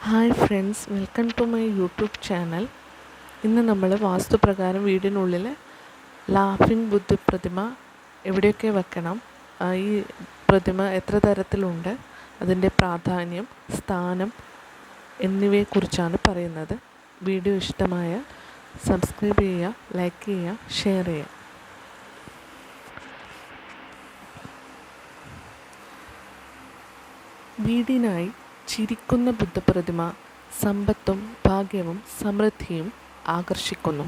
Hi friends, welcome to my YouTube channel. ഇന്ന് നമ്മൾ വാസ്തുപ്രകാരം വീടിനുള്ളിൽ ലാഫിംഗ് ബുദ്ധ പ്രതിമ എവിടെയൊക്കെ വെക്കണം, ഈ പ്രതിമ എത്ര തരത്തിലുണ്ട്, അതിൻ്റെ പ്രാധാന്യം, സ്ഥാനം എന്നിവയെക്കുറിച്ചാണ് പറയുന്നത്. വീഡിയോ ഇഷ്ടമായ സബ്സ്ക്രൈബ് ചെയ്യുക, ലൈക്ക് ചെയ്യുക, ഷെയർ ചെയ്യുക. വീടിനായി ചിരിക്കുന്ന ബുദ്ധപ്രതിമ സമ്പത്തും ഭാഗ്യവും സമൃദ്ധിയും ആകർഷിക്കുന്നു.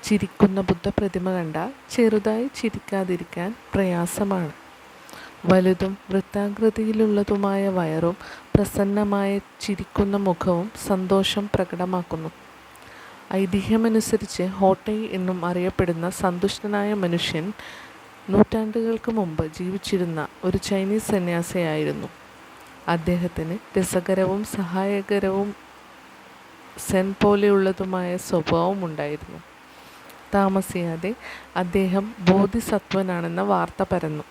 ചിരിക്കുന്ന ബുദ്ധപ്രതിമ കണ്ടാൽ ചെറുതായി ചിരിക്കാതിരിക്കാൻ പ്രയാസമാണ്. വലുതും വൃത്താകൃതിയിലുള്ളതുമായ വയറും പ്രസന്നമായ ചിരിക്കുന്ന മുഖവും സന്തോഷം പ്രകടമാക്കുന്നു. ഐതിഹ്യമനുസരിച്ച് ഹോട്ടൈ എന്നും അറിയപ്പെടുന്ന സന്തുഷ്ടനായ മനുഷ്യൻ നൂറ്റാണ്ടുകൾക്ക് മുമ്പ് ജീവിച്ചിരുന്ന ഒരു ചൈനീസ് സന്യാസിയായിരുന്നു. അദ്ദേഹത്തിന് രസകരവും സഹായകരവും സെൻ പോലെയുള്ളതുമായ സ്വഭാവമുണ്ടായിരുന്നു. താമസിയാതെ അദ്ദേഹം ബോധിസത്വനാണെന്ന വാർത്ത പരന്നു.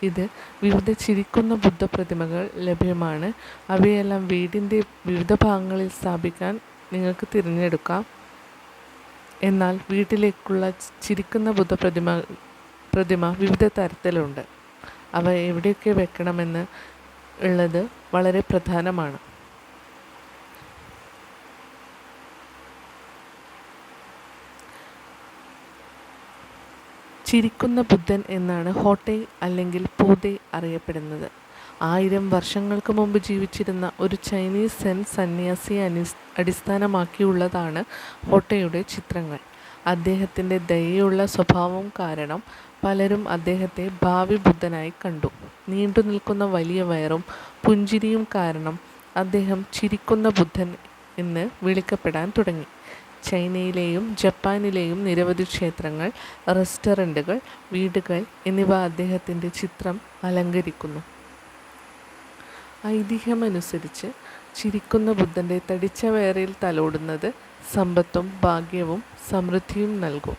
ഇത് വിവിധ ചിരിക്കുന്ന ബുദ്ധപ്രതിമകൾ ലഭ്യമാണ്. അവയെല്ലാം വീടിൻ്റെ വിവിധ ഭാഗങ്ങളിൽ സ്ഥാപിക്കാൻ നിങ്ങൾക്ക് തിരഞ്ഞെടുക്കാം. എന്നാൽ വീട്ടിലേക്കുള്ള ചിരിക്കുന്ന ബുദ്ധപ്രതിമ വിവിധ തരത്തിലുണ്ട്. അവ എവിടെയൊക്കെ വെക്കണമെന്ന് ഉള്ളത് വളരെ പ്രധാനമാണ്. ചിരിക്കുന്ന ബുദ്ധൻ എന്നാണ് ഹോട്ടൈ അല്ലെങ്കിൽ പൂതൈ അറിയപ്പെടുന്നത്. 1000 വർഷങ്ങൾക്ക് മുമ്പ് ജീവിച്ചിരുന്ന ഒരു ചൈനീസ് സെൻ സന്യാസിയെ അടിസ്ഥാനമാക്കിയുള്ളതാണ് ഹോട്ടയുടെ ചിത്രങ്ങൾ. അദ്ദേഹത്തിൻ്റെ ദയയുള്ള സ്വഭാവം കാരണം പലരും അദ്ദേഹത്തെ ഭാവി ബുദ്ധനായി കണ്ടു. നീണ്ടു നിൽക്കുന്ന വലിയ വയറും പുഞ്ചിരിയും കാരണം അദ്ദേഹം ചിരിക്കുന്ന ബുദ്ധൻ എന്ന് വിളിക്കപ്പെടാൻ തുടങ്ങി. ചൈനയിലെയും ജപ്പാനിലെയും നിരവധി ക്ഷേത്രങ്ങൾ, റെസ്റ്റോറൻറ്റുകൾ, വീടുകൾ എന്നിവ അദ്ദേഹത്തിൻ്റെ ചിത്രം അലങ്കരിക്കുന്നു. ഐതിഹ്യമനുസരിച്ച് ചിരിക്കുന്ന ബുദ്ധൻ്റെ തടിച്ച വയറിൽ തലോടുന്നത് സമ്പത്തും ഭാഗ്യവും സമൃദ്ധിയും നൽകും.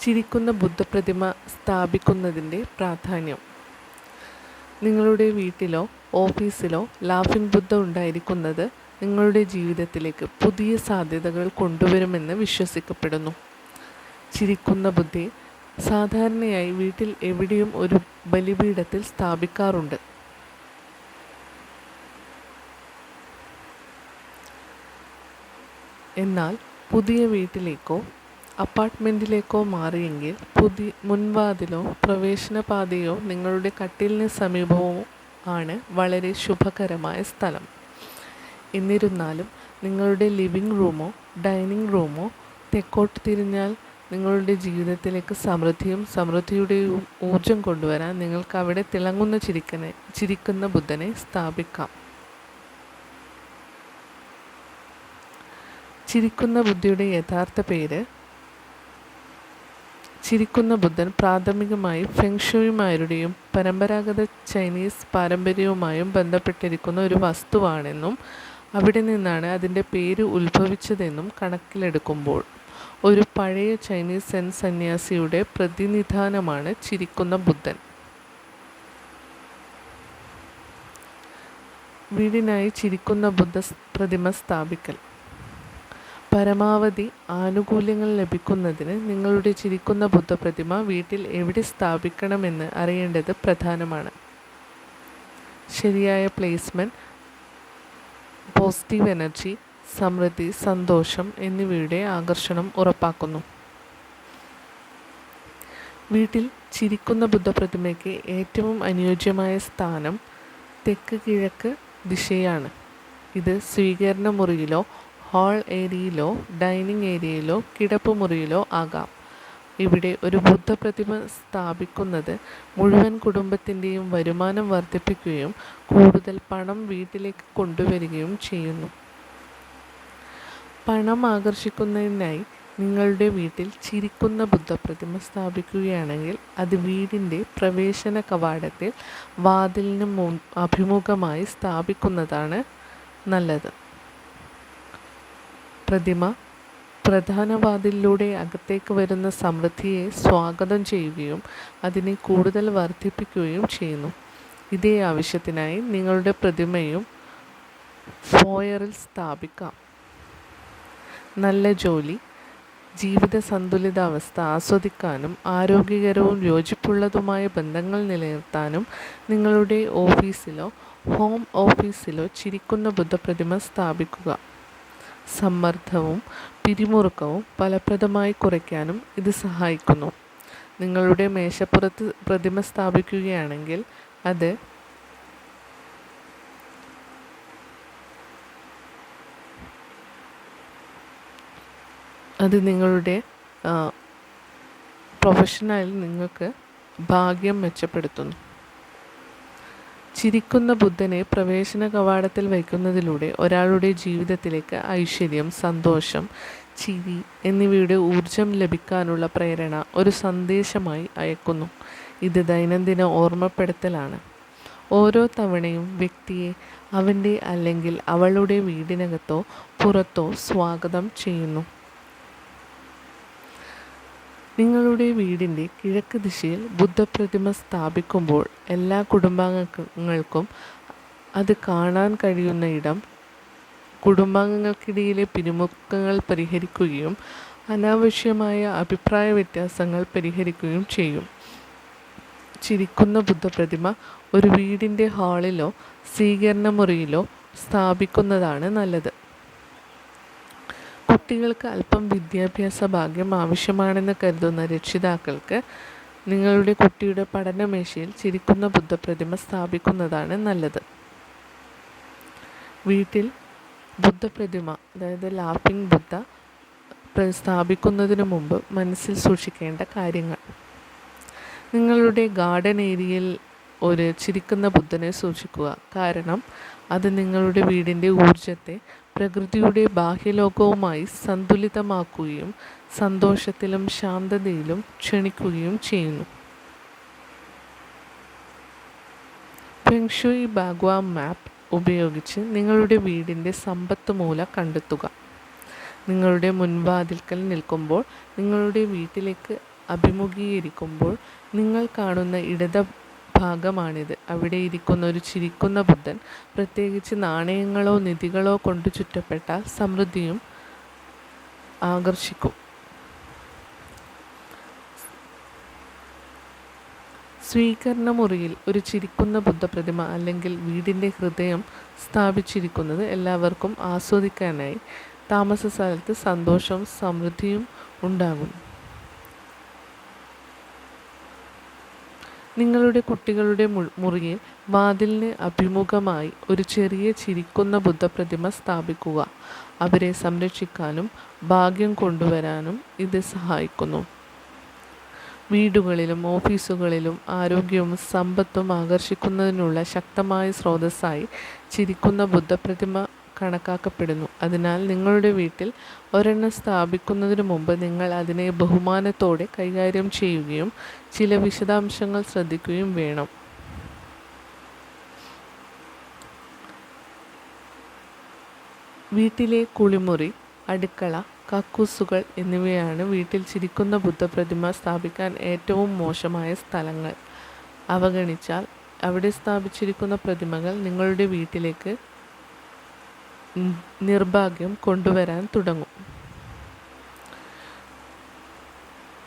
ചിരിക്കുന്ന ബുദ്ധപ്രതിമ സ്ഥാപിക്കുന്നതിൻ്റെ പ്രാധാന്യം. നിങ്ങളുടെ വീട്ടിലോ ഓഫീസിലോ ലാഫിംഗ് ബുദ്ധ ഉണ്ടായിരിക്കുന്നത് നിങ്ങളുടെ ജീവിതത്തിലേക്ക് പുതിയ സാധ്യതകൾ കൊണ്ടുവരുമെന്ന് വിശ്വസിക്കപ്പെടുന്നു. ചിരിക്കുന്ന ബുദ്ധയെ സാധാരണയായി വീട്ടിൽ എവിടെയും ഒരു ബലിപീഠത്തിൽ സ്ഥാപിക്കാറുണ്ട്. എന്നാൽ പുതിയ വീട്ടിലേക്കോ അപ്പാർട്ട്മെൻറ്റിലേക്കോ മാറിയെങ്കിൽ മുൻവാതിലോ പ്രവേശനപാതയോ നിങ്ങളുടെ കട്ടിലിന് സമീപമോ ആണ് വളരെ ശുഭകരമായ സ്ഥലം. എന്നിരുന്നാലും നിങ്ങളുടെ ലിവിംഗ് റൂമോ ഡൈനിങ് റൂമോ തെക്കോട്ട് തിരിഞ്ഞാൽ നിങ്ങളുടെ ജീവിതത്തിലേക്ക് സമൃദ്ധിയുടെ ഊർജം കൊണ്ടുവരാൻ നിങ്ങൾക്ക് അവിടെ തിളങ്ങുന്ന ചിരിക്കുന്ന ബുദ്ധനെ സ്ഥാപിക്കാം. ചിരിക്കുന്ന ബുദ്ധയുടെ യഥാർത്ഥ പേര്. ചിരിക്കുന്ന ബുദ്ധൻ പ്രാഥമികമായി ഫെങ്ഷുയുമാരുടെയും പരമ്പരാഗത ചൈനീസ് പാരമ്പര്യവുമായും ബന്ധപ്പെട്ടിരിക്കുന്ന ഒരു വസ്തുവാണെന്നും അവിടെ നിന്നാണ് അതിൻ്റെ പേര് ഉത്ഭവിച്ചതെന്നും കണക്കിലെടുക്കുമ്പോൾ ഒരു പഴയ ചൈനീസ് സെൻ സന്യാസിയുടെ പ്രതിനിധാനമാണ് ചിരിക്കുന്ന ബുദ്ധൻ. വീടിനായി ചിരിക്കുന്ന ബുദ്ധ പ്രതിമ സ്ഥാപിക്കൽ. പരമാവധി ആനുകൂല്യങ്ങൾ ലഭിക്കുന്നതിന് നിങ്ങളുടെ ചിരിക്കുന്ന ബുദ്ധപ്രതിമ വീട്ടിൽ എവിടെ സ്ഥാപിക്കണമെന്ന് അറിയേണ്ടത് പ്രധാനമാണ്. ശരിയായ പ്ലേസ്മെൻറ്റ് പോസിറ്റീവ് എനർജി, സമൃദ്ധി, സന്തോഷം എന്നിവയുടെ ആകർഷണം ഉറപ്പാക്കുന്നു. വീട്ടിൽ ചിരിക്കുന്ന ബുദ്ധപ്രതിമയ്ക്ക് ഏറ്റവും അനുയോജ്യമായ സ്ഥാനം തെക്ക് കിഴക്ക് ദിശയാണ്. ഇത് സ്വീകരണ മുറിയിലോ ഹാൾ ഏരിയയിലോ ഡൈനിങ് ഏരിയയിലോ കിടപ്പുമുറിയിലോ ആകാം. ഇവിടെ ഒരു ബുദ്ധപ്രതിമ സ്ഥാപിക്കുന്നത് മുഴുവൻ കുടുംബത്തിൻ്റെയും വരുമാനം വർദ്ധിപ്പിക്കുകയും കൂടുതൽ പണം വീട്ടിലേക്ക് കൊണ്ടുവരികയും ചെയ്യുന്നു. പണം ആകർഷിക്കുന്നതിനായി നിങ്ങളുടെ വീട്ടിൽ ചിരിക്കുന്ന ബുദ്ധപ്രതിമ സ്ഥാപിക്കുകയാണെങ്കിൽ അത് വീടിൻ്റെ പ്രവേശന കവാടത്തിൽ വാതിലിന് അഭിമുഖമായി സ്ഥാപിക്കുന്നതാണ് നല്ലത്. പ്രതിമ പ്രധാന വാതിലിലൂടെ അകത്തേക്ക് വരുന്ന സമൃദ്ധിയെ സ്വാഗതം ചെയ്യുകയും അതിനെ കൂടുതൽ വർദ്ധിപ്പിക്കുകയും ചെയ്യുന്നു. ഇതേ ആവശ്യത്തിനായി നിങ്ങളുടെ പ്രതിമയും ഫോയറിൽ സ്ഥാപിക്കാം. നല്ല ജോലി, ജീവിത സന്തുലിതാവസ്ഥ ആസ്വദിക്കാനും ആരോഗ്യകരവും യോജിപ്പുള്ളതുമായ ബന്ധങ്ങൾ നിലനിർത്താനും നിങ്ങളുടെ ഓഫീസിലോ ഹോം ഓഫീസിലോ ചിരിക്കുന്ന ബുദ്ധപ്രതിമ സ്ഥാപിക്കുക. സമ്മർദ്ദവും പിരിമുറുക്കവും ഫലപ്രദമായി കുറയ്ക്കാനും ഇത് സഹായിക്കുന്നു. നിങ്ങളുടെ മേശപ്പുറത്ത് പ്രതിമ സ്ഥാപിക്കുകയാണെങ്കിൽ അത് നിങ്ങളുടെ പ്രൊഫഷണലിൽ നിങ്ങൾക്ക് ഭാഗ്യം മെച്ചപ്പെടുത്തുന്നു. ചിരിക്കുന്ന ബുദ്ധനെ പ്രവേശന കവാടത്തിൽ വയ്ക്കുന്നതിലൂടെ ഒരാളുടെ ജീവിതത്തിലേക്ക് ഐശ്വര്യം, സന്തോഷം, ചിരി എന്നിവയുടെ ഊർജം ലഭിക്കാനുള്ള പ്രേരണ ഒരു സന്ദേശമായി അയക്കുന്നു. ഇത് ദൈനംദിന ഓർമ്മപ്പെടുത്തലാണ്. ഓരോ തവണയും വ്യക്തിയെ അവൻ്റെ അല്ലെങ്കിൽ അവളുടെ വീടിനകത്തോ പുറത്തോ സ്വാഗതം ചെയ്യുന്നു. നിങ്ങളുടെ വീടിൻ്റെ കിഴക്ക് ദിശയിൽ ബുദ്ധപ്രതിമ സ്ഥാപിക്കുമ്പോൾ എല്ലാ കുടുംബാംഗങ്ങൾക്കും അത് കാണാൻ കഴിയുന്ന ഇടം കുടുംബാംഗങ്ങൾക്കിടയിലെ പിരിമുറുക്കങ്ങൾ പരിഹരിക്കുകയും അനാവശ്യമായ അഭിപ്രായ വ്യത്യാസങ്ങൾ പരിഹരിക്കുകയും ചെയ്യും. ചിരിക്കുന്ന ബുദ്ധപ്രതിമ ഒരു വീടിൻ്റെ ഹാളിലോ സ്വീകരണ മുറിയിലോ സ്ഥാപിക്കുന്നതാണ് നല്ലത്. കുട്ടികൾക്ക് അല്പം വിദ്യാഭ്യാസ ഭാഗ്യം ആവശ്യമാണെന്ന് കരുതുന്ന രക്ഷിതാക്കൾക്ക് നിങ്ങളുടെ കുട്ടിയുടെ പഠനമേശയിൽ ചിരിക്കുന്ന ബുദ്ധപ്രതിമ സ്ഥാപിക്കുന്നതാണ് നല്ലത്. വീട്ടിൽ ബുദ്ധപ്രതിമ, അതായത് ലാഫിംഗ് ബുദ്ധ സ്ഥാപിക്കുന്നതിന് മുമ്പ് മനസ്സിൽ സൂക്ഷിക്കേണ്ട കാര്യങ്ങൾ: നിങ്ങളുടെ ഗാർഡൻ ഏരിയയിൽ ഒരു ചിരിക്കുന്ന ബുദ്ധനെ സൂക്ഷിക്കുക. കാരണം അത് നിങ്ങളുടെ വീടിൻ്റെ ഊർജത്തെ പ്രകൃതിയുടെ ബാഹ്യലോകവുമായി സന്തുലിതമാക്കുകയും സന്തോഷത്തിലും ശാന്തതയിലും ക്ഷണിക്കുകയും ചെയ്യുന്നു. ഫെങ് ഷുയി ബാഗ്വ മാപ്പ് ഉപയോഗിച്ച് നിങ്ങളുടെ വീടിൻ്റെ സമ്പത്ത് മൂല കണ്ടെത്തുക. നിങ്ങളുടെ മുൻവാതിൽക്കൽ നിൽക്കുമ്പോൾ, നിങ്ങളുടെ വീട്ടിലേക്ക് അഭിമുഖീകരിക്കുമ്പോൾ നിങ്ങൾ കാണുന്ന ഇടത് ഭാഗമാണിത്. അവിടെ ഇരിക്കുന്ന ഒരു ചിരിക്കുന്ന ബുദ്ധൻ, പ്രത്യേകിച്ച് നാണയങ്ങളോ നിധികളോ കൊണ്ട് ചുറ്റപ്പെട്ടാൽ സമൃദ്ധിയും ആകർഷിക്കും. സ്വീകരണ മുറിയിൽ ഒരു ചിരിക്കുന്ന ബുദ്ധപ്രതിമ അല്ലെങ്കിൽ വീടിൻ്റെ ഹൃദയം സ്ഥാപിച്ചിരിക്കുന്നത് എല്ലാവർക്കും ആസ്വദിക്കാനായി താമസ സ്ഥലത്ത് സന്തോഷവും സമൃദ്ധിയും ഉണ്ടാകും. നിങ്ങളുടെ കുട്ടികളുടെ മുറിയിൽ വാതിലിന് അഭിമുഖമായി ഒരു ചെറിയ ചിരിക്കുന്ന ബുദ്ധപ്രതിമ സ്ഥാപിക്കുക. അവരെ സംരക്ഷിക്കാനും ഭാഗ്യം കൊണ്ടുവരാനും ഇത് സഹായിക്കുന്നു. വീടുകളിലും ഓഫീസുകളിലും ആരോഗ്യവും സമ്പത്തും ആകർഷിക്കുന്നതിനുള്ള ശക്തമായ സ്രോതസ്സായി ചിരിക്കുന്ന ബുദ്ധപ്രതിമ കണക്കാക്കപ്പെടുന്നു. അതിനാൽ നിങ്ങളുടെ വീട്ടിൽ ഒരെണ്ണം സ്ഥാപിക്കുന്നതിന് മുമ്പ് നിങ്ങൾ അതിനെ ബഹുമാനത്തോടെ കൈകാര്യം ചെയ്യുകയും ചില വിശദാംശങ്ങൾ ശ്രദ്ധിക്കുകയും വേണം. വീട്ടിലെ കുളിമുറി, അടുക്കള, കക്കൂസുകൾ എന്നിവയാണ് വീട്ടിൽ ചിരിക്കുന്ന ബുദ്ധപ്രതിമ സ്ഥാപിക്കാൻ ഏറ്റവും മോശമായ സ്ഥലങ്ങൾ. അവഗണിച്ചാൽ അവിടെ സ്ഥാപിച്ചിരിക്കുന്ന പ്രതിമകൾ നിങ്ങളുടെ വീട്ടിലേക്ക് നിർഭാഗ്യം കൊണ്ടുവരാൻ തുടങ്ങും.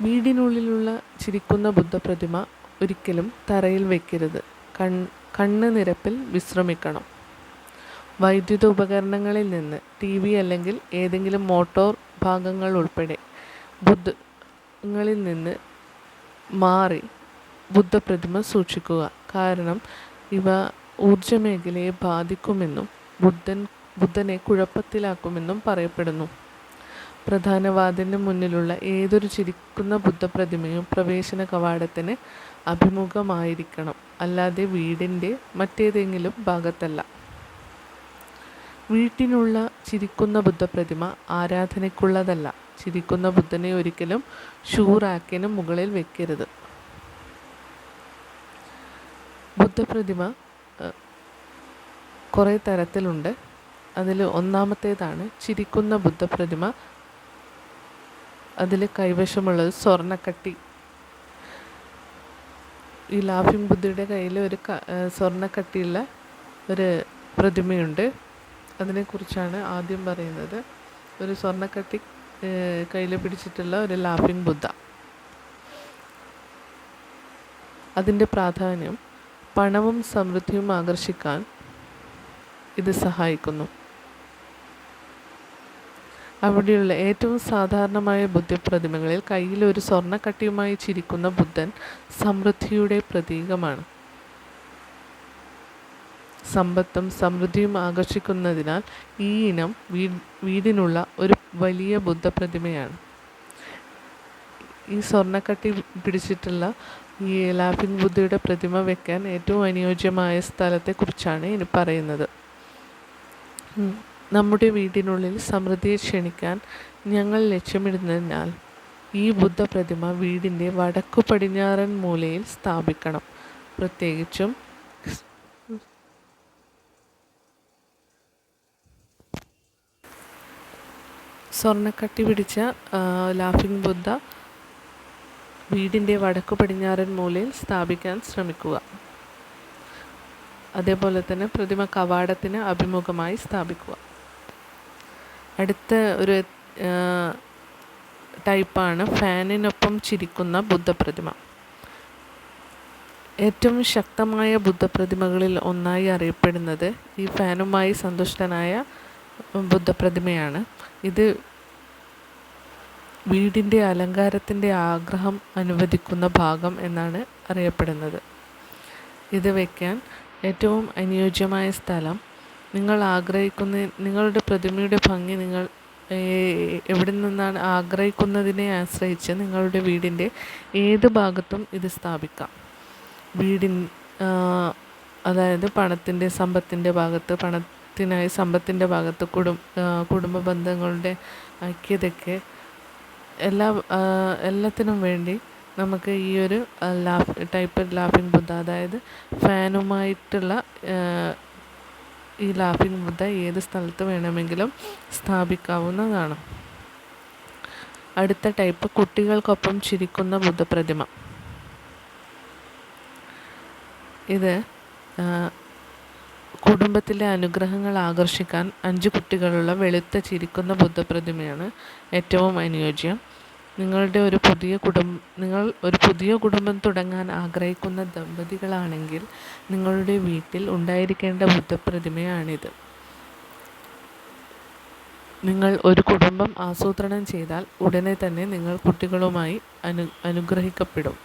വീടിനുള്ളിലുള്ള ചിരിക്കുന്ന ബുദ്ധപ്രതിമ ഒരിക്കലും തറയിൽ വയ്ക്കരുത്. കണ്ണ് നിരപ്പിൽ വിശ്രമിക്കണം. വൈദ്യുത ഉപകരണങ്ങളിൽ നിന്ന്, TV അല്ലെങ്കിൽ ഏതെങ്കിലും മോട്ടോർ ഭാഗങ്ങൾ ഉൾപ്പെടെ ബുദ്ധങ്ങളിൽ നിന്ന് മാറി ബുദ്ധപ്രതിമ സൂക്ഷിക്കുക. കാരണം ഇവ ഊർജമേഖലയെ ബാധിക്കുമെന്നും ബുദ്ധനെ കുഴപ്പത്തിലാക്കുമെന്നും പറയപ്പെടുന്നു. പ്രധാന വാതിലിന് മുന്നിലുള്ള ഏതൊരു ചിരിക്കുന്ന ബുദ്ധപ്രതിമയും പ്രവേശന കവാടത്തിന് അഭിമുഖമായിരിക്കണം, അല്ലാതെ വീടിൻ്റെ മറ്റേതെങ്കിലും ഭാഗത്തല്ല. വീട്ടിനുള്ള ചിരിക്കുന്ന ബുദ്ധപ്രതിമ ആരാധനയ്ക്കുള്ളതല്ല. ചിരിക്കുന്ന ബുദ്ധനെ ഒരിക്കലും ഷൂ റാക്കിന് മുകളിൽ വെക്കരുത്. ബുദ്ധപ്രതിമ കുറേ തരത്തിലുണ്ട്. അതിൽ ഒന്നാമത്തേതാണ് ചിരിക്കുന്ന ബുദ്ധപ്രതിമ. അതിൽ കൈവശമുള്ളത് സ്വർണ്ണക്കട്ടി. ഈ ലാഫിംഗ് ബുദ്ധയുടെ കയ്യിൽ ഒരു സ്വർണ്ണക്കട്ടിയുള്ള ഒരു പ്രതിമയുണ്ട്. അതിനെക്കുറിച്ചാണ് ആദ്യം പറയുന്നത്. ഒരു സ്വർണ്ണക്കട്ടി കയ്യിൽ പിടിച്ചിട്ടുള്ള ഒരു ലാഫിംഗ് ബുദ്ധ. അതിൻ്റെ പ്രാധാന്യം പണവും സമൃദ്ധിയും ആകർഷിക്കാൻ ഇത് സഹായിക്കുന്നു. അവിടെയുള്ള ഏറ്റവും സാധാരണമായ ബുദ്ധപ്രതിമകളിൽ കയ്യിൽ ഒരു സ്വർണ്ണക്കട്ടിയുമായി ചിരിക്കുന്ന ബുദ്ധൻ സമൃദ്ധിയുടെ പ്രതീകമാണ്. സമ്പത്തും സമൃദ്ധിയും ആകർഷിക്കുന്നതിനാൽ ഈ ഇനം വീടിനുള്ള ഒരു വലിയ ബുദ്ധപ്രതിമയാണ്. ഈ സ്വർണ്ണക്കട്ടി പിടിച്ചിട്ടുള്ള ഈ ലാഫിംഗ് ബുദ്ധയുടെ പ്രതിമ വയ്ക്കാൻ ഏറ്റവും അനുയോജ്യമായ സ്ഥലത്തെക്കുറിച്ചാണ് ഇനി പറയുന്നത്. നമ്മുടെ വീടിനുള്ളിൽ സമൃദ്ധിയെ ക്ഷണിക്കാൻ ഞങ്ങൾ ലക്ഷ്യമിടുന്നതിനാൽ ഈ ബുദ്ധ പ്രതിമ വീടിൻ്റെ വടക്കു പടിഞ്ഞാറൻ മൂലയിൽ സ്ഥാപിക്കണം. പ്രത്യേകിച്ചും സ്വർണ്ണക്കട്ടി പിടിച്ച ലാഫിംഗ് ബുദ്ധ വീടിൻ്റെ വടക്കു പടിഞ്ഞാറൻ മൂലയിൽ സ്ഥാപിക്കാൻ ശ്രമിക്കുക. അതേപോലെ തന്നെ പ്രതിമ കവാടത്തിന് അഭിമുഖമായി സ്ഥാപിക്കുക. അടുത്ത ഒരു ടൈപ്പാണ് ഫാനിനൊപ്പം ചിരിക്കുന്ന ബുദ്ധപ്രതിമ. ഏറ്റവും ശക്തമായ ബുദ്ധപ്രതിമകളിൽ ഒന്നായി അറിയപ്പെടുന്നത് ഈ ഫാനുമായി സന്തുഷ്ടനായ ബുദ്ധപ്രതിമയാണ്. ഇത് വീടിൻ്റെ അലങ്കാരത്തിൻ്റെ ആഗ്രഹം അനുവദിക്കുന്ന ഭാഗം എന്നാണ് അറിയപ്പെടുന്നത്. ഇത് വയ്ക്കാൻ ഏറ്റവും അനുയോജ്യമായ സ്ഥലം നിങ്ങളുടെ പ്രതിമയുടെ ഭംഗി നിങ്ങൾ എവിടെ നിന്നാണ് ആഗ്രഹിക്കുന്നതിനെ ആശ്രയിച്ച് നിങ്ങളുടെ വീടിൻ്റെ ഏത് ഭാഗത്തും ഇത് സ്ഥാപിക്കാം. അതായത് സമ്പത്തിൻ്റെ ഭാഗത്ത്, പണത്തിനായി സമ്പത്തിൻ്റെ ഭാഗത്ത്, കുടുംബ ബന്ധങ്ങളുടെ ഐക്യതയ്ക്ക് എല്ലാത്തിനും വേണ്ടി നമുക്ക് ഈ ഒരു ടൈപ്പ് ലാഫിംഗ് ബുദ്ധ, അതായത് ഫാനുമായിട്ടുള്ള ഈ ലാഫിംഗ് ബുദ്ധ ഏത് സ്ഥലത്ത് വേണമെങ്കിലും സ്ഥാപിക്കാവുന്നതാണ്. അടുത്ത ടൈപ്പ് കുട്ടികൾക്കൊപ്പം ചിരിക്കുന്ന ബുദ്ധപ്രതിമ. ഇത് കുടുംബത്തിലെ അനുഗ്രഹങ്ങൾ ആകർഷിക്കാൻ 5 കുട്ടികളുള്ള വെളുത്ത ചിരിക്കുന്ന ബുദ്ധപ്രതിമയാണ് ഏറ്റവും അനുയോജ്യം. നിങ്ങൾ ഒരു പുതിയ കുടുംബം തുടങ്ങാൻ ആഗ്രഹിക്കുന്ന ദമ്പതികളാണെങ്കിൽ നിങ്ങളുടെ വീട്ടിൽ ഉണ്ടായിരിക്കേണ്ട ബുദ്ധപ്രതിമയാണിത്. നിങ്ങൾ ഒരു കുടുംബം ആസൂത്രണം ചെയ്താൽ ഉടനെ തന്നെ നിങ്ങൾ കുട്ടികളുമായി അനുഗ്രഹിക്കപ്പെടും.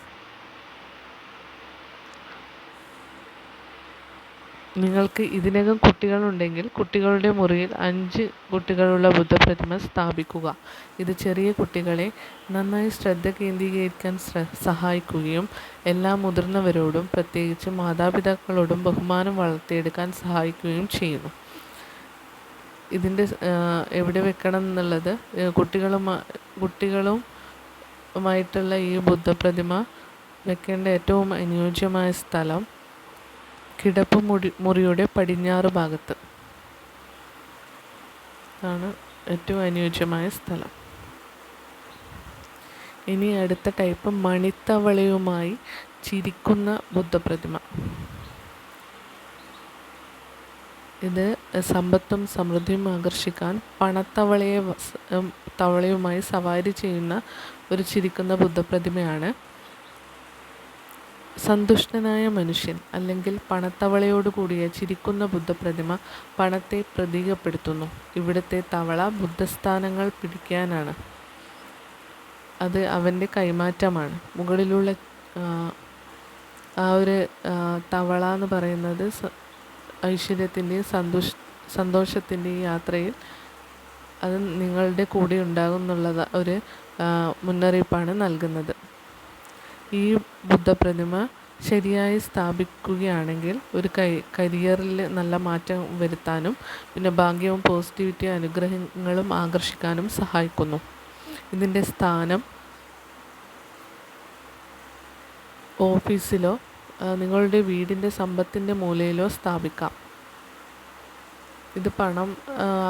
നിങ്ങൾക്ക് ഇതിനകം കുട്ടികളുണ്ടെങ്കിൽ കുട്ടികളുടെ മുറിയിൽ 5 കുട്ടികളുള്ള ബുദ്ധപ്രതിമ സ്ഥാപിക്കുക. ഇത് ചെറിയ കുട്ടികളെ നന്നായി ശ്രദ്ധ കേന്ദ്രീകരിക്കാൻ സഹായിക്കുകയും എല്ലാ മുതിർന്നവരോടും പ്രത്യേകിച്ച് മാതാപിതാക്കളോടും ബഹുമാനം വളർത്തിയെടുക്കാൻ സഹായിക്കുകയും ചെയ്യുന്നു. ഇതിൻ്റെ എവിടെ വെക്കണം എന്നുള്ളത് കുട്ടികളുമായിട്ടുള്ള ഈ ബുദ്ധപ്രതിമ വെക്കേണ്ട ഏറ്റവും അനുയോജ്യമായ സ്ഥലം കിടപ്പ് മുറിയുടെ പടിഞ്ഞാറ് ഭാഗത്ത് ആണ് ഏറ്റവും അനുയോജ്യമായ സ്ഥലം. ഇനി അടുത്ത ടൈപ്പ് മണിത്തവളയുമായി ചിരിക്കുന്ന ബുദ്ധപ്രതിമ. ഇത് സമ്പത്തും സമൃദ്ധിയും ആകർഷിക്കാൻ തവളയുമായി സവാരി ചെയ്യുന്ന ഒരു ചിരിക്കുന്ന ബുദ്ധപ്രതിമയാണ്. സന്തുഷ്ടനായ മനുഷ്യൻ അല്ലെങ്കിൽ പണത്തവളയോട് കൂടിയ ചിരിക്കുന്ന ബുദ്ധപ്രതിമ പണത്തെ പ്രതീകപ്പെടുത്തുന്നു. ഇവിടുത്തെ തവള ബുദ്ധസ്ഥാനങ്ങൾ പിടിക്കാനാണ്. അത് അവൻ്റെ കൈമാറ്റമാണ്. മുകളിലുള്ള ആ ഒരു തവള എന്ന് പറയുന്നത് ഐശ്വര്യത്തിൻ്റെയും സന്തോഷത്തിൻ്റെയും യാത്രയിൽ അത് നിങ്ങളുടെ കൂടെ ഉണ്ടാകും എന്നുള്ള ഒരു മുന്നറിയിപ്പാണ് നൽകുന്നത്. ഈ ബുദ്ധപ്രതിമ ശരിയായി സ്ഥാപിക്കുകയാണെങ്കിൽ ഒരു കരിയറിൽ നല്ല മാറ്റം വരുത്താനും പിന്നെ ഭാഗ്യവും പോസിറ്റിവിറ്റിയും അനുഗ്രഹങ്ങളും ആകർഷിക്കാനും സഹായിക്കുന്നു. ഇതിൻ്റെ സ്ഥാനം ഓഫീസിലോ നിങ്ങളുടെ വീടിൻ്റെ സമ്പത്തിൻ്റെ മൂലയിലോ സ്ഥാപിക്കാം. ഇത് പണം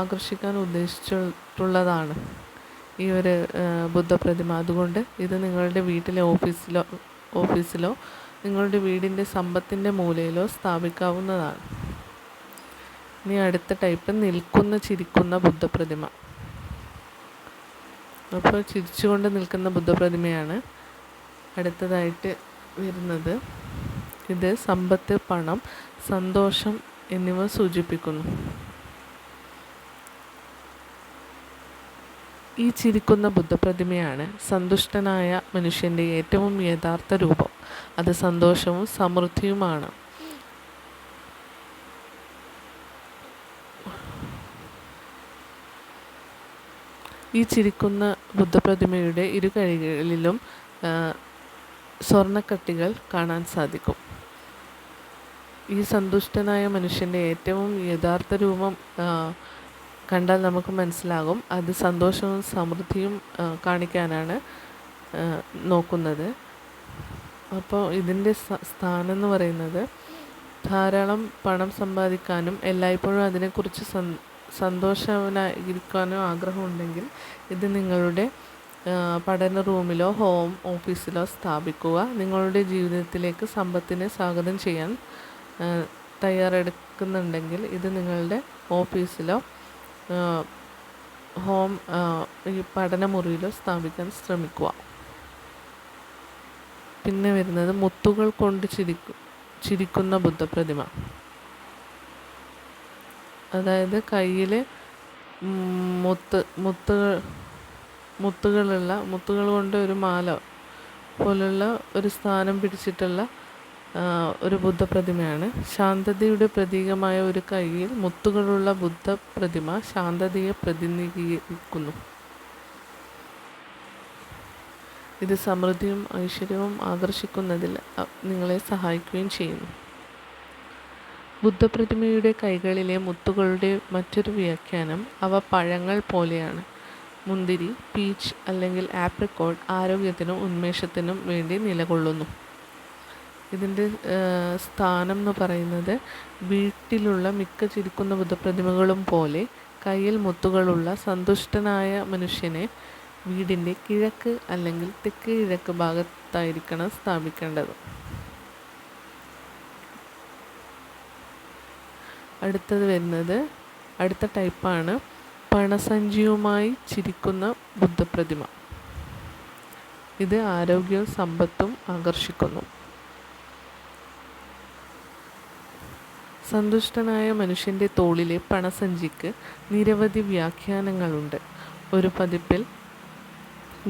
ആകർഷിക്കാൻ ഉദ്ദേശിച്ചിട്ടുള്ളതാണ് ഈ ഒരു ബുദ്ധപ്രതിമ. അതുകൊണ്ട് ഇത് നിങ്ങളുടെ വീട്ടിലെ ഓഫീസിലോ നിങ്ങളുടെ വീടിൻ്റെ സമ്പത്തിൻ്റെ മൂലയിലോ സ്ഥാപിക്കാവുന്നതാണ്. ഇനി അടുത്ത ടൈപ്പ് നിൽക്കുന്ന ചിരിക്കുന്ന ബുദ്ധപ്രതിമ. അപ്പോൾ ചിരിച്ചുകൊണ്ട് നിൽക്കുന്ന ബുദ്ധപ്രതിമയാണ് അടുത്തതായിട്ട് വരുന്നത്. ഇത് സമ്പത്ത്, പണം, സന്തോഷം എന്നിവ സൂചിപ്പിക്കുന്നു. ഈ ചിരിക്കുന്ന ബുദ്ധപ്രതിമയാണ് സന്തുഷ്ടനായ മനുഷ്യൻ്റെ ഏറ്റവും യഥാർത്ഥ രൂപം. അത് സന്തോഷവും സമൃദ്ധിയുമാണ്. ഈ ചിരിക്കുന്ന ബുദ്ധപ്രതിമയുടെ ഇരുകൈകളിലും സ്വർണ്ണക്കട്ടികൾ കാണാൻ സാധിക്കും. ഈ സന്തുഷ്ടനായ മനുഷ്യൻ്റെ ഏറ്റവും യഥാർത്ഥ രൂപം കണ്ടാൽ നമുക്ക് മനസ്സിലാകും അത് സന്തോഷവും സമൃദ്ധിയും കാണിക്കാനാണ് നോക്കുന്നത്. അപ്പോൾ ഇതിൻ്റെ സ്ഥാനം എന്ന് പറയുന്നത് ധാരാളം പണം സമ്പാദിക്കാനും എല്ലായ്പ്പോഴും അതിനെക്കുറിച്ച് സന്തോഷവാനായിരിക്കാനോ ആഗ്രഹമുണ്ടെങ്കിൽ ഇത് നിങ്ങളുടെ പഠന റൂമിലോ ഹോം ഓഫീസിലോ സ്ഥാപിക്കുക. നിങ്ങളുടെ ജീവിതത്തിലേക്ക് സമ്പത്തിനെ സ്വാഗതം ചെയ്യാൻ തയ്യാറെടുക്കുന്നുണ്ടെങ്കിൽ ഇത് നിങ്ങളുടെ ഓഫീസിലോ ഈ പഠനമുറിയിലോ സ്ഥാപിക്കാൻ ശ്രമിക്കുക. പിന്നെ വരുന്നത് മുത്തുകൾ കൊണ്ട് ചിരിക്കുന്ന ബുദ്ധപ്രതിമ. അതായത് കയ്യിൽ മുത്തുകൾ കൊണ്ട് ഒരു മാല പോലുള്ള ഒരു സ്ഥാനം പിടിച്ചിട്ടുള്ള ഒരു ബുദ്ധപ്രതിമയാണ്. ശാന്തതയുടെ പ്രതീകമായ ഒരു കയ്യിൽ മുത്തുകളുള്ള ബുദ്ധപ്രതിമ ശാന്തതയെ പ്രതിനിധീകരിക്കുന്നു. ഇത് സമൃദ്ധിയും ഐശ്വര്യവും ആകർഷിക്കുന്നതിൽ നിങ്ങളെ സഹായിക്കുകയും ചെയ്യുന്നു. ബുദ്ധപ്രതിമയുടെ കൈകളിലെ മുത്തുകളുടെ മറ്റൊരു വ്യാഖ്യാനം അവ പഴങ്ങൾ പോലെയാണ്. മുന്തിരി, പീച്ച് അല്ലെങ്കിൽ ആപ്രിക്കോട്ട് ആരോഗ്യത്തിനും ഉന്മേഷത്തിനും വേണ്ടി നിലകൊള്ളുന്നു. ഇതിൻ്റെ സ്ഥാനം എന്ന് പറയുന്നത് വീട്ടിലുള്ള മിക്ക ചിരിക്കുന്ന ബുദ്ധപ്രതിമകളും പോലെ കയ്യിൽ മുത്തുകളുള്ള സന്തുഷ്ടനായ മനുഷ്യനെ വീടിൻ്റെ കിഴക്ക് അല്ലെങ്കിൽ തെക്ക് കിഴക്ക് ഭാഗത്തായിരിക്കണം സ്ഥാപിക്കേണ്ടത്. അടുത്ത ടൈപ്പാണ് പണസഞ്ചിയുമായി ചിരിക്കുന്ന ബുദ്ധപ്രതിമ. ഇത് ആരോഗ്യവും സമ്പത്തും ആകർഷിക്കുന്നു. സന്തുഷ്ടനായ മനുഷ്യൻ്റെ തോളിലെ പണസഞ്ചിക്ക് നിരവധി വ്യാഖ്യാനങ്ങളുണ്ട്. ഒരു പതിപ്പിൽ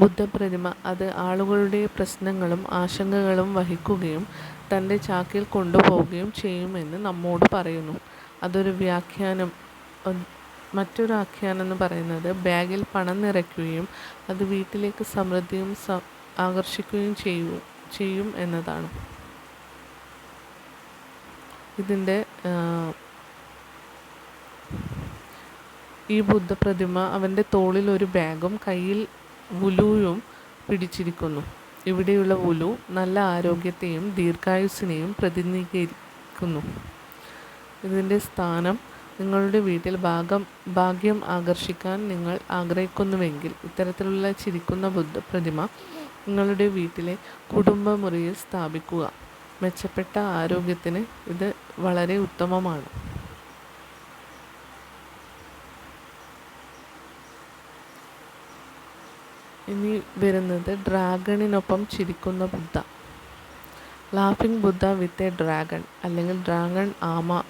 ബുദ്ധപ്രതിമ അത് ആളുകളുടെ പ്രശ്നങ്ങളും ആശങ്കകളും വഹിക്കുകയും തൻ്റെ ചാക്കിൽ കൊണ്ടുപോവുകയും ചെയ്യുമെന്ന് നമ്മോട് പറയുന്നു. അതൊരു വ്യാഖ്യാനം. മറ്റൊരു ആഖ്യാനം എന്ന് പറയുന്നത് ബാഗിൽ പണം നിറയ്ക്കുകയും അത് വീട്ടിലേക്ക് സമൃദ്ധിയും ആകർഷിക്കുകയും ചെയ്യും എന്നതാണ്. ഇതിൻ്റെ ഈ ബുദ്ധപ്രതിമ അവൻ്റെ തോളിൽ ഒരു ബാഗും കയ്യിൽ വുലുവും പിടിച്ചിരിക്കുന്നു. ഇവിടെയുള്ള വുലു നല്ല ആരോഗ്യത്തെയും ദീർഘായുസ്സിനെയും പ്രതിനിധീകരിക്കുന്നു. ഇതിൻ്റെ സ്ഥാനം നിങ്ങളുടെ വീട്ടിൽ ഭാഗ്യം ആകർഷിക്കാൻ നിങ്ങൾ ആഗ്രഹിക്കുന്നുവെങ്കിൽ ഇത്തരത്തിലുള്ള ചിരിക്കുന്ന ബുദ്ധപ്രതിമ നിങ്ങളുടെ വീട്ടിലെ കുടുംബമുറിയിൽ സ്ഥാപിക്കുക. മെച്ചപ്പെട്ട ആരോഗ്യത്തിന് ഇത് വളരെ ഉത്തമമാണ്. ഇനി വരുന്നത് ഡ്രാഗണിനൊപ്പം ചിരിക്കുന്ന Buddha. Laughing Buddha with a dragon അല്ലെങ്കിൽ ഡ്രാഗൺ ആമ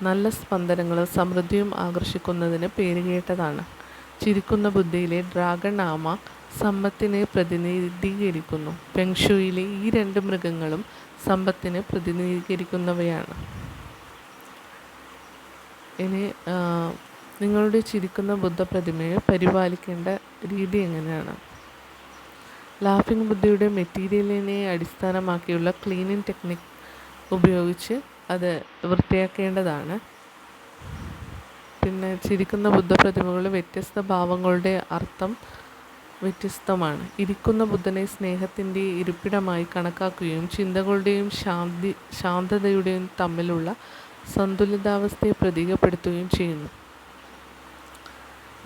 നല്ല സ്പന്ദനങ്ങളും സമൃദ്ധിയും ആകർഷിക്കുന്നതിന് പേരുകേട്ടതാണ്. ചിരിക്കുന്ന ബുദ്ധയിലെ ഡ്രാഗൺ ആമ സമ്പത്തിനെ പ്രതിനിധീകരിക്കുന്നു. ഫെങ്ഷുയിലെ ഈ രണ്ട് മൃഗങ്ങളും സമ്പത്തിനെ പ്രതിനിധീകരിക്കുന്നവയാണ്. ഇനി നിങ്ങളുടെ ചിരിക്കുന്ന ബുദ്ധപ്രതിമയെ പരിപാലിക്കേണ്ട രീതി എങ്ങനെയാണ്? ലാഫിംഗ് ബുദ്ധയുടെ മെറ്റീരിയലിനെ അടിസ്ഥാനമാക്കിയുള്ള ക്ലീനിങ് ടെക്നിക് ഉപയോഗിച്ച് അത് വൃത്തിയാക്കേണ്ടതാണ്. പിന്നെ ചിരിക്കുന്ന ബുദ്ധപ്രതിമകളുടെ വ്യത്യസ്ത ഭാവങ്ങളുടെ അർത്ഥം വ്യത്യസ്തമാണ്. ഇരിക്കുന്ന ബുദ്ധനെ സ്നേഹത്തിൻ്റെ ഇരിപ്പിടമായി കണക്കാക്കുകയും ചിന്തകളുടെയും ശാന്തതയുടെയും തമ്മിലുള്ള സന്തുലിതാവസ്ഥയെ പ്രതീകപ്പെടുത്തുകയും ചെയ്യുന്നു.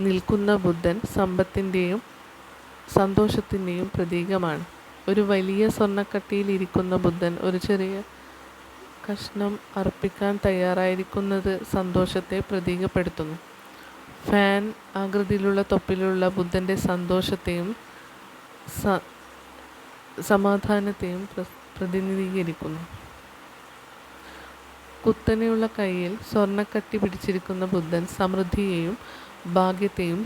നിൽക്കുന്ന ബുദ്ധൻ സമ്പത്തിൻ്റെയും സന്തോഷത്തിൻ്റെയും പ്രതീകമാണ്. ഒരു വലിയ സ്വർണ്ണക്കട്ടിയിൽ ഇരിക്കുന്ന ബുദ്ധൻ ഒരു ചെറിയ കഷ്ണം അർപ്പിക്കാൻ തയ്യാറായിരിക്കുന്നത് സന്തോഷത്തെ പ്രതീകപ്പെടുത്തുന്നു. ഫാൻ ആകൃതിയിലുള്ള തൊപ്പിലുള്ള ബുദ്ധൻ്റെ സന്തോഷത്തെയും സമാധാനത്തെയും പ്രതിനിധീകരിക്കുന്നു. കുത്തനെയുള്ള കൈയിൽ സ്വർണ്ണക്കട്ടി പിടിച്ചിരിക്കുന്ന ബുദ്ധൻ സമൃദ്ധിയെയും ഭാഗ്യത്തെയും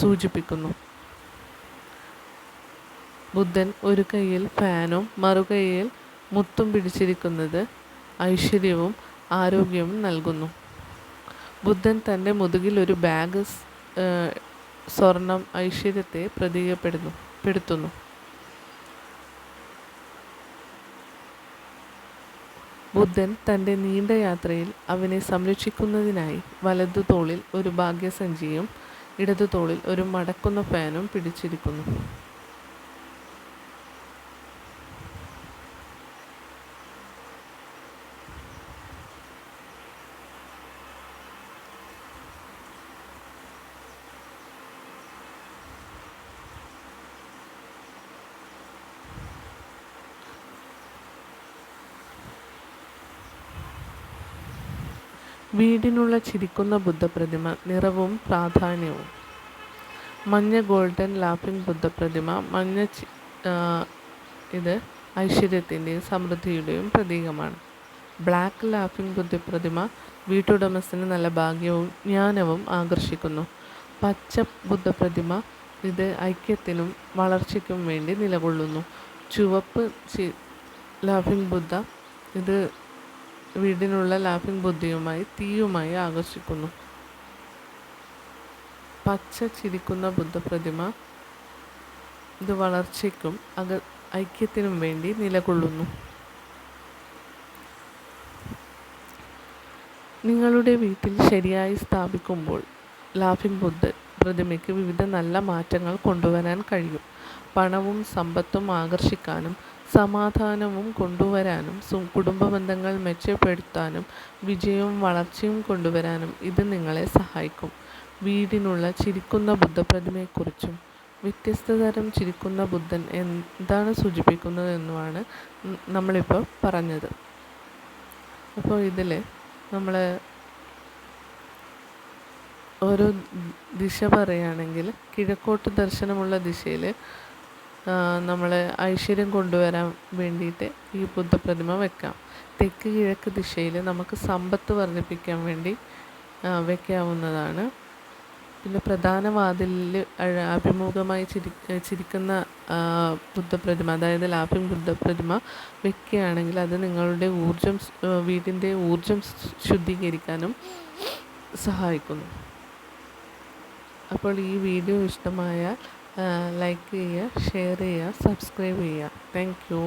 സൂചിപ്പിക്കുന്നു. ബുദ്ധൻ ഒരു കൈയിൽ ഫാനും മറുകൈയിൽ മുത്തും പിടിച്ചിരിക്കുന്നത് ഐശ്വര്യവും ആരോഗ്യവും നൽകുന്നു. ബുദ്ധൻ തൻ്റെ മുതുകിൽ ഒരു ബാഗ് സ്വർണം ഐശ്വര്യത്തെ പ്രതീകപ്പെടുത്തുന്നു. ബുദ്ധൻ തൻ്റെ നീണ്ട യാത്രയിൽ അവനെ സംരക്ഷിക്കുന്നതിനായി വലതു തോളിൽ ഒരു ഭാഗ്യസഞ്ചിയും ഇടതു തോളിൽ ഒരു മടക്കുന്ന ഫാനും പിടിച്ചിരിക്കുന്നു. വീടിനുള്ള ചിരിക്കുന്ന ബുദ്ധപ്രതിമ. നിറവും പ്രാധാന്യവും. മഞ്ഞ ഗോൾഡൻ ലാഫിംഗ് ബുദ്ധപ്രതിമ. മഞ്ഞ ഇത് ഐശ്വര്യത്തിൻ്റെയും സമൃദ്ധിയുടെയും പ്രതീകമാണ്. ബ്ലാക്ക് ലാഫിംഗ് ബുദ്ധപ്രതിമ വീട്ടുടമസ്ഥന് നല്ല ഭാഗ്യവും ജ്ഞാനവും ആകർഷിക്കുന്നു. പച്ച ബുദ്ധപ്രതിമ ഇത് ഐക്യത്തിനും വളർച്ചയ്ക്കും വേണ്ടി നിലകൊള്ളുന്നു. ചുവപ്പ് ലാഫിംഗ് ബുദ്ധ ഇത് വീടിനുള്ള ലാഫിംഗ് ബുദ്ധയുമായി തീയുമായി ആകർഷിക്കുന്നു. പച്ച ചിരിക്കുന്ന ബുദ്ധപ്രതിമ ഇത് വളർച്ചയ്ക്കും ഐക്യത്തിനും വേണ്ടി നിലകൊള്ളുന്നു. നിങ്ങളുടെ വീട്ടിൽ ശരിയായി സ്ഥാപിക്കുമ്പോൾ ലാഫിംഗ് ബുദ്ധ പ്രതിമയ്ക്ക് വിവിധ നല്ല മാറ്റങ്ങൾ കൊണ്ടുവരാൻ കഴിയും. പണവും സമ്പത്തും ആകർഷിക്കാനും സമാധാനവും കൊണ്ടുവരാനും കുടുംബ ബന്ധങ്ങൾ മെച്ചപ്പെടുത്താനും വിജയവും വളർച്ചയും കൊണ്ടുവരാനും ഇത് നിങ്ങളെ സഹായിക്കും. വീടിനുള്ള ചിരിക്കുന്ന ബുദ്ധപ്രതിമയെക്കുറിച്ചും വ്യത്യസ്ത തരം ചിരിക്കുന്ന ബുദ്ധൻ എന്താണ് സൂചിപ്പിക്കുന്നതെന്നുമാണ് നമ്മളിപ്പോൾ പറഞ്ഞത്. അപ്പോൾ ഇതിൽ നമ്മൾ ഓരോ ദിശ പറയുകയാണെങ്കിൽ കിഴക്കോട്ട് ദർശനമുള്ള ദിശയിൽ നമ്മൾ ഐശ്വര്യം കൊണ്ടുവരാൻ വേണ്ടിയിട്ട് ഈ ബുദ്ധപ്രതിമ വെക്കാം. തെക്ക് കിഴക്ക് ദിശയിൽ നമുക്ക് സമ്പത്ത് വർദ്ധിപ്പിക്കാൻ വേണ്ടി വെക്കാവുന്നതാണ്. പിന്നെ പ്രധാന വാതിലിൽ അഭിമുഖമായി ചിരിക്കുന്ന ബുദ്ധപ്രതിമ, അതായത് ലാഫിംഗ് ബുദ്ധപ്രതിമ വെക്കുകയാണെങ്കിൽ അത് നിങ്ങളുടെ വീടിൻ്റെ ഊർജം ശുദ്ധീകരിക്കാനും സഹായിക്കുന്നു. അപ്പോൾ ഈ വീഡിയോ ഇഷ്ടമായാൽ ലൈക്ക് ചെയ്യുക, ഷെയർ ചെയ്യുക, സബ്സ്ക്രൈബ് ചെയ്യുക. Thank you.